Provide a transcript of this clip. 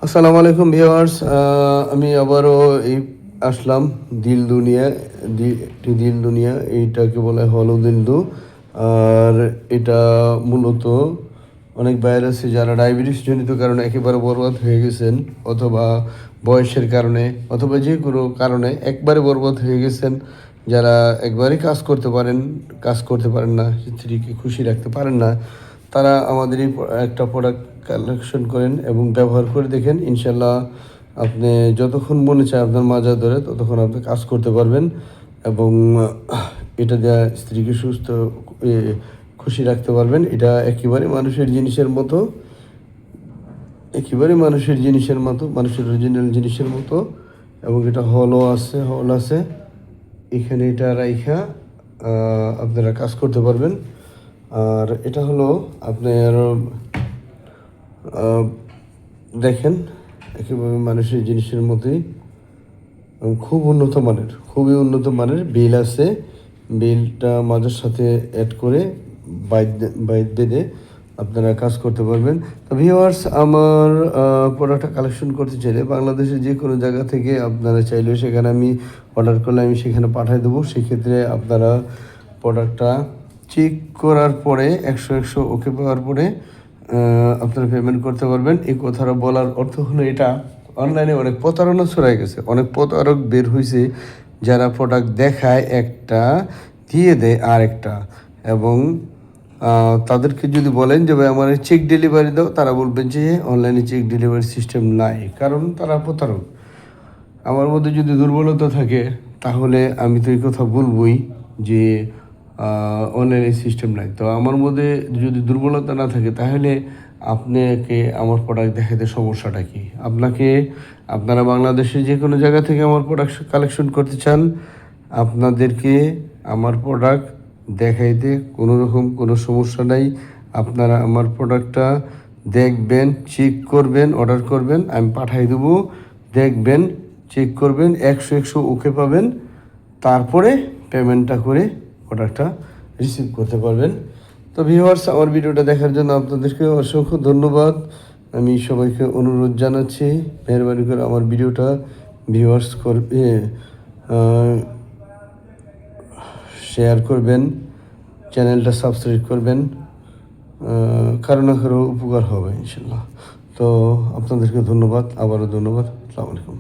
আসসালামু আলাইকুম ভিউয়ার্স, আমি আবারও এই আসলাম দিল দুনিয়া এইটাকে বলে হলো দিলদু। আর এটা মূলত অনেক ভাইরাসে যারা ডায়াবেটিস জনিত কারণে একেবারে বরবাদ হয়ে গেছেন, অথবা বয়সের কারণে, অথবা যে কোনো কারণে একবারে বরবাদ হয়ে গেছেন, যারা একবারই কাজ করতে পারেন না, স্ত্রীকে খুশি রাখতে পারেন না, তারা আমাদের এই একটা প্রোডাক্ট কালেকশন করেন এবং ব্যবহার করে দেখেন। ইনশাল্লাহ আপনি যতক্ষণ মনে চায় আপনার মাজা ধরে ততক্ষণ আপনি কাজ করতে পারবেন এবং এটা দেওয়া স্ত্রীকে খুশি রাখতে পারবেন। এটা একেবারে মানুষের জিনিসের মতো, মানুষের অরিজিনাল জিনিসের মতো। এবং এটা হল আছে এখানে, এটা রাইখা আপনারা কাজ করতে পারবেন। আর এটা হলো আপনার দেখেন একেবারে মানুষের জিনিসের মতোই, খুবই উন্নত মানের বিল আছে। বিলটা মাঝের সাথে অ্যাড করে বাইট বেঁধে আপনারা কাজ করতে পারবেন। তো ভিউয়ার্স, আমার প্রোডাক্টটা কালেকশন করতে চাইলে বাংলাদেশের যে কোনো জায়গা থেকে আপনারা চাইলে সেখানে আমি অর্ডার করলে আমি সেখানে পাঠিয়ে দেবো। সেক্ষেত্রে আপনারা প্রোডাক্টটা চেক করার পরে 100 ওকে পাওয়ার পরে আপনারা পেমেন্ট করতে পারবেন। এই কথাটা বলার অর্থ হলো, এটা অনলাইনে অনেক প্রতারণা ছড়াই গেছে, অনেক প্রতারক বের হয়েছে যারা প্রোডাক্ট দেখায় একটা, দিয়ে দেয় আরেকটা। এবং তাদেরকে যদি বলেন যে ভাই আমার চেক ডেলিভারি দাও, তারা বলবেন যে অনলাইনে চেক ডেলিভারি সিস্টেম নাই, কারণ তারা প্রতারক। আমার মধ্যে যদি দুর্বলতা থাকে তাহলে আমি তো এই কথা বলবই যে অনলাইনে সিস্টেম নাই। তো আমার মধ্যে যদি দুর্বলতা না থাকে তাহলে আপনাকে আমার প্রোডাক্ট দেখাতে সমস্যাটা কি? আপনারা বাংলাদেশে যে কোনো জায়গা থেকে আমার প্রোডাক্ট কালেকশন করতে চান, আপনাদেরকে আমার প্রোডাক্ট দেখাইতে কোনো রকম কোনো সমস্যা নাই। আপনারা আমার প্রোডাক্টটা দেখবেন, চেক করবেন, অর্ডার করবেন, আমি পাঠিয়ে দেবো। দেখবেন, চেক করবেন, 100 ওকে পাবেন, তারপরে পেমেন্টটা করে প্রোডাক্টটা রিসিভ করতে পারবেন। তো ভিউয়ার্স, আমার ভিডিওটা দেখার জন্য আপনাদেরকে অসংখ্য ধন্যবাদ। আমি সবাইকে অনুরোধ জানাচ্ছি, মেহরবানি করে আমার ভিডিওটা শেয়ার করবেন, চ্যানেলটা সাবস্ক্রাইব করবেন, কারো না কারো উপকার হবে ইনশাল্লাহ। তো আপনাদেরকে ধন্যবাদ, আবারও ধন্যবাদ। আসসালামু আলাইকুম।